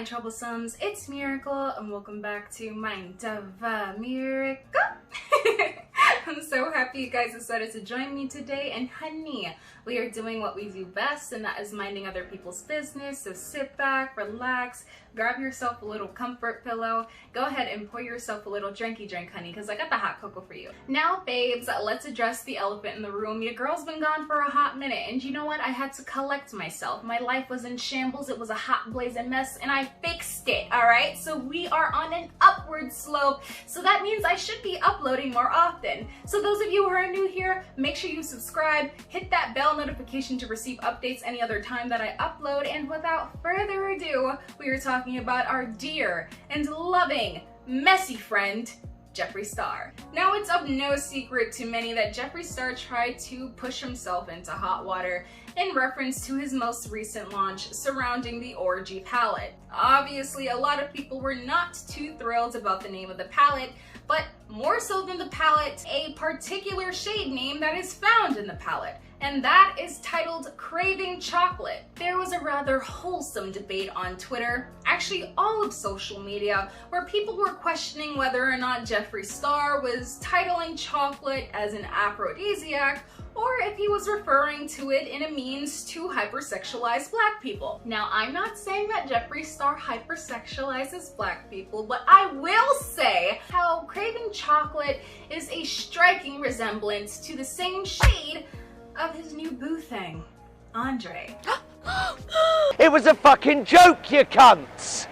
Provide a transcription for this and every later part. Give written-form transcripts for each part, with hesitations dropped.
Troublesomes, it's Miracle, and welcome back to Mind of a Miracle. I'm so happy you guys decided to join me today, and honey, we are doing what we do best, and that is minding other people's business. So sit back, relax, grab yourself a little comfort pillow, go ahead and pour yourself a little drinky drink, honey, because I got the hot cocoa for you. Now, babes, let's address the elephant in the room. Your girl's been gone for a hot minute, and you know what? I had to collect myself. My life was in shambles. It was a hot blazing mess, and I fixed it, all right? So we are on an upward slope, so that means I should be uploading more often. So those of you who are new here, make sure you subscribe, hit that bell notification to receive updates any other time that I upload, and without further ado, we are talking about our dear and loving, messy friend, Jeffree Star. Now, it's of no secret to many that Jeffree Star tried to push himself into hot water in reference to his most recent launch surrounding the Orgy palette. Obviously, a lot of people were not too thrilled about the name of the palette, but more so than the palette, a particular shade name that is found in the palette, and that is titled Craving Chocolate. There was a rather wholesome debate on Twitter, actually all of social media, where people were questioning whether or not Jeffree Star was titling chocolate as an aphrodisiac, or if he was referring to it in a means to hypersexualize black people. Now, I'm not saying that Jeffree Star hypersexualizes black people, but I will say how Craving Chocolate is a striking resemblance to the same shade of his new boo thing, Andre. It was a fucking joke, you cunts!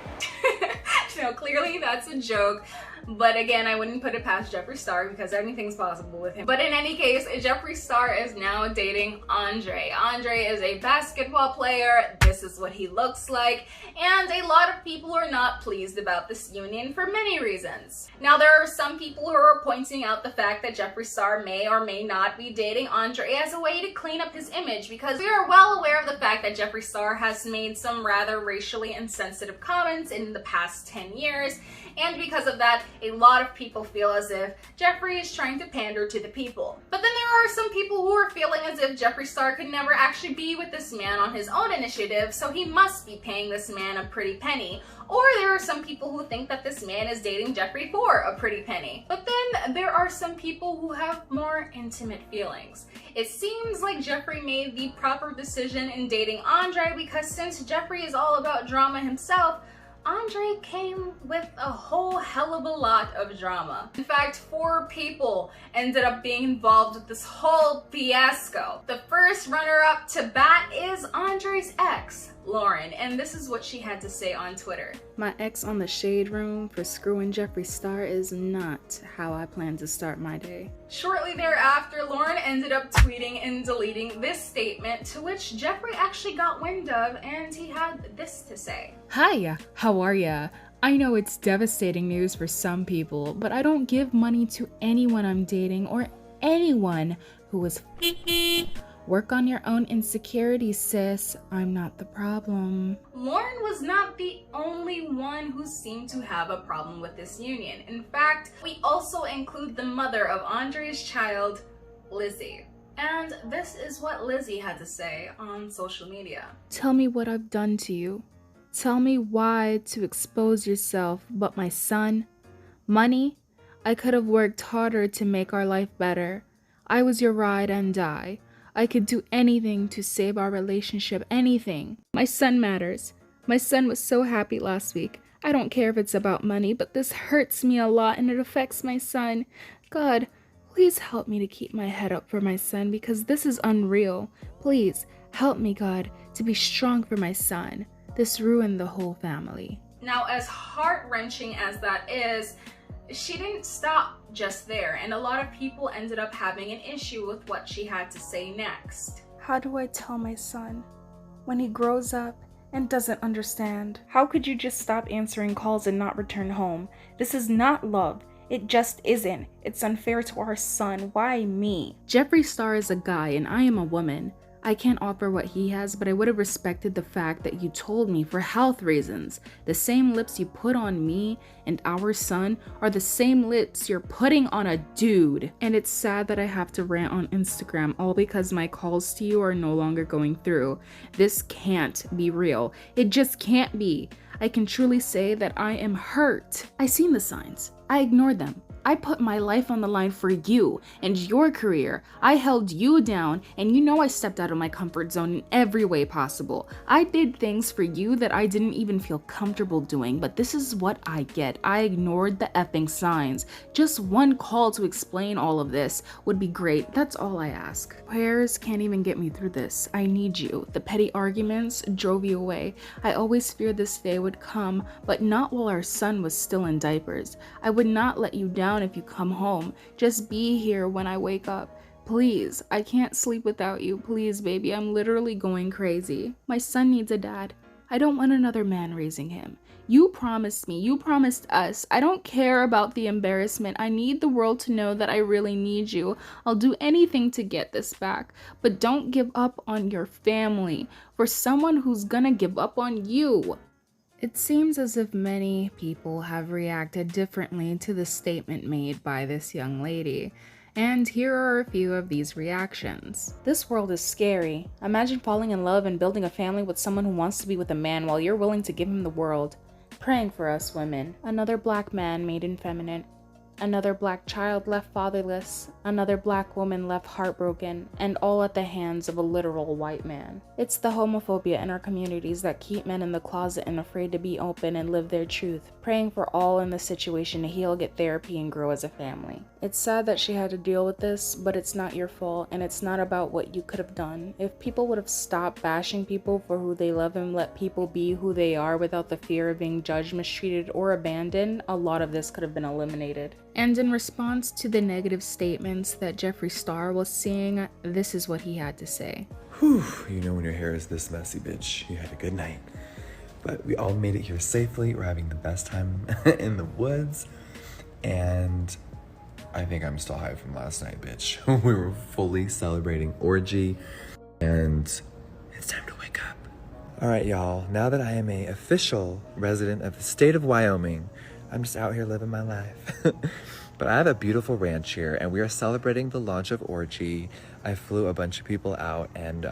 No, clearly that's a joke. But again, I wouldn't put it past Jeffree Star because anything's possible with him. But in any case, Jeffree Star is now dating Andre. Andre is a basketball player. This is what he looks like. And a lot of people are not pleased about this union for many reasons. Now, there are some people who are pointing out the fact that Jeffree Star may or may not be dating Andre as a way to clean up his image, because we are well aware of the fact that Jeffree Star has made some rather racially insensitive comments in the past 10 years. And because of that, a lot of people feel as if Jeffree is trying to pander to the people. But then there are some people who are feeling as if Jeffree Star could never actually be with this man on his own initiative, so he must be paying this man a pretty penny. Or there are some people who think that this man is dating Jeffree for a pretty penny. But then there are some people who have more intimate feelings. It seems like Jeffree made the proper decision in dating Andre, because since Jeffree is all about drama himself, Andre came with a whole hell of a lot of drama. In fact, 4 people ended up being involved with this whole fiasco. The first runner-up to bat is Andre's ex, Lauren, and this is what she had to say on Twitter. My ex on the shade room for screwing Jeffree Star is not how I plan to start my day. Shortly thereafter, Lauren ended up tweeting and deleting this statement, to which Jeffree actually got wind of, and he had this to say. Hi, how are ya? I know it's devastating news for some people, but I don't give money to anyone I'm dating or anyone who is Work on your own insecurities, sis. I'm not the problem. Lauren was not the only one who seemed to have a problem with this union. In fact, we also include the mother of Andre's child, Lizzie. And this is what Lizzie had to say on social media. Tell me what I've done to you. Tell me why to expose yourself, but my son? Money? I could have worked harder to make our life better. I was your ride and die. I could do anything to save our relationship, anything. My son matters. My son was so happy last week. I don't care if it's about money, but this hurts me a lot and it affects my son. God, please help me to keep my head up for my son, because this is unreal. Please help me, God, to be strong for my son. This ruined the whole family. Now, as heart-wrenching as that is, she didn't stop just there, and a lot of people ended up having an issue with what she had to say next. How do I tell my son when he grows up and doesn't understand? How could you just stop answering calls and not return home? This is not love. It just isn't. It's unfair to our son. Why me? Jeffree Star is a guy and I am a woman. I can't offer what he has, but I would have respected the fact that you told me for health reasons. The same lips you put on me and our son are the same lips you're putting on a dude. And it's sad that I have to rant on Instagram all because my calls to you are no longer going through. This can't be real. It just can't be. I can truly say that I am hurt. I seen the signs. I ignored them. I put my life on the line for you and your career. I held you down, and you know I stepped out of my comfort zone in every way possible. I did things for you that I didn't even feel comfortable doing, but this is what I get. I ignored the effing signs. Just one call to explain all of this would be great. That's all I ask. Prayers can't even get me through this. I need you. The petty arguments drove you away. I always feared this day would come, but not while our son was still in diapers. I would not let you down if you come home. Just be here when I wake up. Please, I can't sleep without you. Please, baby, I'm literally going crazy. My son needs a dad. I don't want another man raising him. You promised me. You promised us. I don't care about the embarrassment. I need the world to know that I really need you. I'll do anything to get this back. But don't give up on your family for someone who's gonna give up on you. It seems as if many people have reacted differently to the statement made by this young lady, and here are a few of these reactions. This world is scary. Imagine falling in love and building a family with someone who wants to be with a man while you're willing to give him the world. Praying for us women. Another black man made effeminate. Another black child left fatherless, another black woman left heartbroken, and all at the hands of a literal white man. It's the homophobia in our communities that keep men in the closet and afraid to be open and live their truth, praying for all in the situation to heal, get therapy, and grow as a family. It's sad that she had to deal with this, but it's not your fault, and it's not about what you could have done. If people would have stopped bashing people for who they love and let people be who they are without the fear of being judged, mistreated, or abandoned, a lot of this could have been eliminated. And in response to the negative statements that Jeffree Star was seeing, this is what he had to say. Whew, you know when your hair is this messy, bitch, you had a good night. But we all made it here safely. We're having the best time in the woods. And I think I'm still high from last night, bitch. We were fully celebrating orgy. And it's time to wake up. All right, y'all. Now that I am a official resident of the state of Wyoming, I'm just out here living my life. But I have a beautiful ranch here, and we are celebrating the launch of Orgy. I flew a bunch of people out, and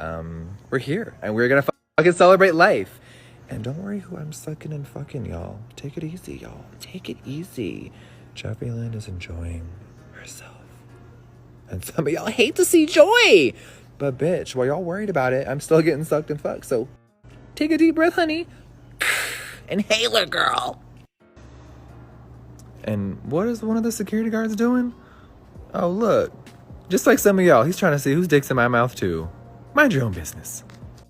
we're here, and we're gonna fucking celebrate life. And don't worry who I'm sucking and fucking, y'all. Take it easy, y'all. Take it easy. Jeffree Lynn is enjoying herself. And some of y'all hate to see joy. But bitch, while y'all worried about it, I'm still getting sucked and fucked. So take a deep breath, honey. Inhaler, girl. And what is one of the security guards doing? Oh, look. Just like some of y'all, he's trying to see whose dick's in my mouth, too. Mind your own business.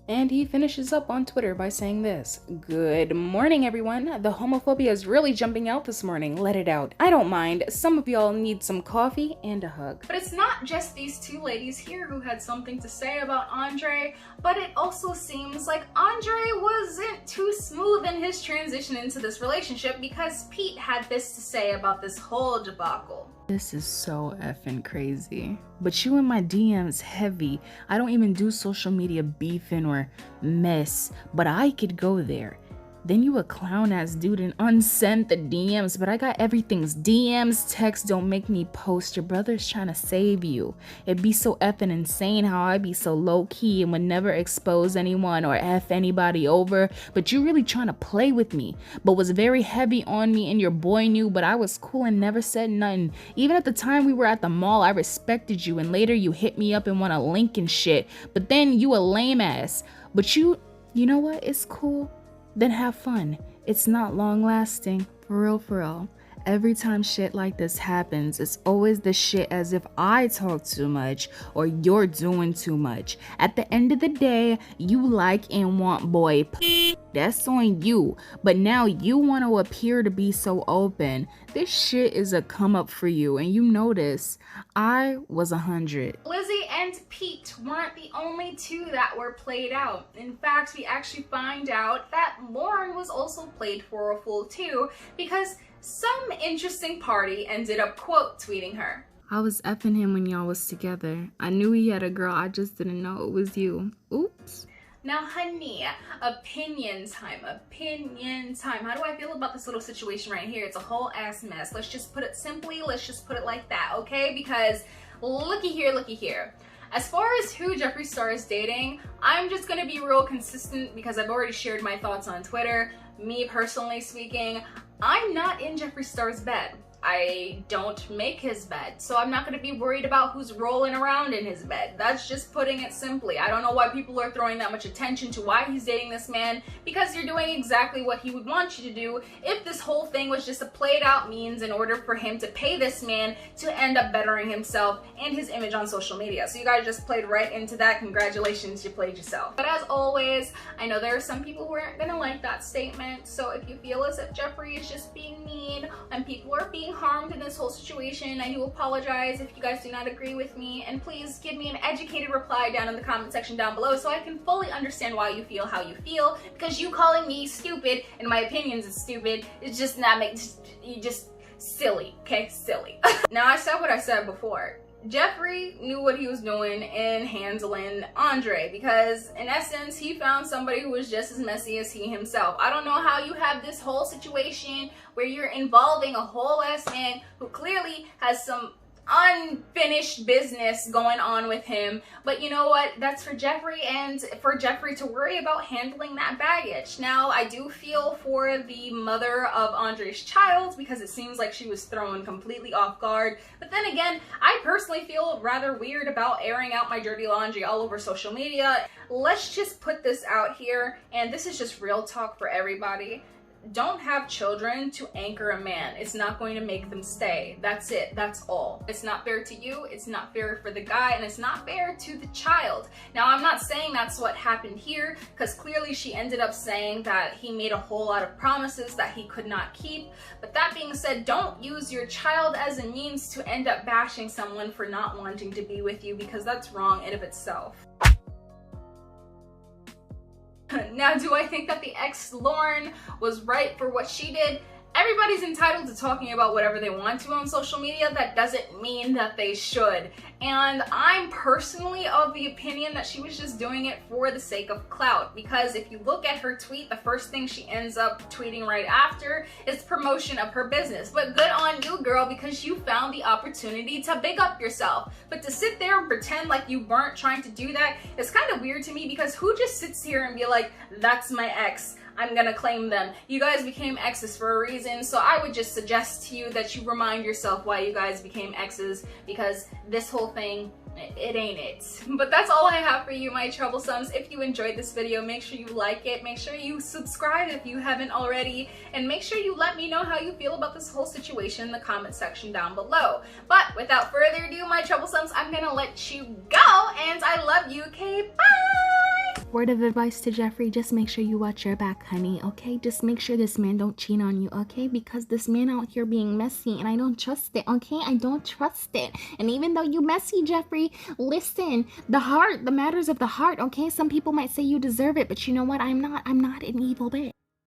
And he finishes up on Twitter by saying this: "Good morning, everyone. The homophobia is really jumping out this morning. Let it out. I don't mind. Some of y'all need some coffee and a hug." But it's not just these two ladies here who had something to say about Andre, but it also seems like Andre wasn't too smooth in his transition into this relationship, because Pete had this to say about this whole debacle. This is so effing crazy. But you in my DMs heavy. I don't even do social media beefing or mess, but I could go there. Then you a clown ass dude and unsent the DMs, but I got everything's DMs, text don't make me post. Your brother's trying to save you. It'd be so effing insane how I be so low key and would never expose anyone or F anybody over, but you really trying to play with me, but was very heavy on me, and your boy knew, but I was cool and never said nothing. Even at the time we were at the mall, I respected you, and later you hit me up and want to link and shit, but then you a lame ass. But you know what? It's cool. Then have fun. It's not long lasting. For real, for real. Every time shit like this happens, it's always the shit as if I talk too much or you're doing too much. At the end of the day, you like and want boy. That's on you. But now you want to appear to be so open. This shit is a come up for you, and you notice I was 100. Lizzie and Pete weren't the only two that were played out. In fact, we actually find out that Lauren was also played for a fool too, because some interesting party ended up quote tweeting her. I was effing him when y'all was together. I knew he had a girl, I just didn't know it was you. Oops. Now, honey, opinion time, opinion time. How do I feel about this little situation right here? It's a whole ass mess. Let's just put it simply, let's just put it like that, okay? Because looky here, looky here. As far as who Jeffree Star is dating, I'm just gonna be real consistent because I've already shared my thoughts on Twitter. Me personally speaking, I'm not in Jeffree Star's bed. I don't make his bed, so I'm not going to be worried about who's rolling around in his bed. That's just putting it simply. I don't know why people are throwing that much attention to why he's dating this man, because you're doing exactly what he would want you to do if this whole thing was just a played out means in order for him to pay this man to end up bettering himself and his image on social media. So you guys just played right into that. Congratulations, you played yourself. But as always, I know there are some people who aren't going to like that statement, so if you feel as if Jeffree is just being mean and people are being harmed in this whole situation, I do apologize if you guys do not agree with me, and please give me an educated reply down in the comment section down below so I can fully understand why you feel how you feel, because you calling me stupid and my opinions is stupid, it's just not you just silly, okay? Silly. Now, I said what I said before. Jeffree knew what he was doing in handling Andre, because in essence he found somebody who was just as messy as he himself. I don't know how you have this whole situation where you're involving a whole ass man who clearly has some unfinished business going on with him, but you know what, that's for Jeffree and for Jeffree to worry about handling that baggage. Now, I do feel for the mother of Andre's child because it seems like she was thrown completely off guard, but then again, I personally feel rather weird about airing out my dirty laundry all over social media. Let's just put this out here, and this is just real talk for everybody. Don't have children to anchor a man. It's not going to make them stay. That's it. That's all. It's not fair to you, it's not fair for the guy, and it's not fair to the child. Now, I'm not saying that's what happened here, because clearly she ended up saying that he made a whole lot of promises that he could not keep. But that being said, don't use your child as a means to end up bashing someone for not wanting to be with you, because that's wrong in of itself. Now, do I think that the ex Lauren was right for what she did? Everybody's entitled to talking about whatever they want to on social media. That doesn't mean that they should. And I'm personally of the opinion that she was just doing it for the sake of clout. Because if you look at her tweet, the first thing she ends up tweeting right after is promotion of her business. But good on you, girl, because you found the opportunity to big up yourself. But to sit there and pretend like you weren't trying to do that is kind of weird to me, because who just sits here and be like, that's my ex, I'm gonna claim them. You guys became exes for a reason, so I would just suggest to you that you remind yourself why you guys became exes, because this whole thing, it ain't it. But that's all I have for you, my troublesomes. If you enjoyed this video, make sure you like it, make sure you subscribe if you haven't already, and make sure you let me know how you feel about this whole situation in the comment section down below. But without further ado, my troublesomes, I'm gonna let you go, and I love you, okay? Bye! Word of advice to Jeffree, just make sure you watch your back, honey, okay? Just make sure this man don't cheat on you, okay? Because this man out here being messy, and I don't trust it, okay? I don't trust it. And even though you messy, Jeffree, listen, the heart, the matters of the heart, okay? Some people might say you deserve it, but you know what? I'm not an evil bitch.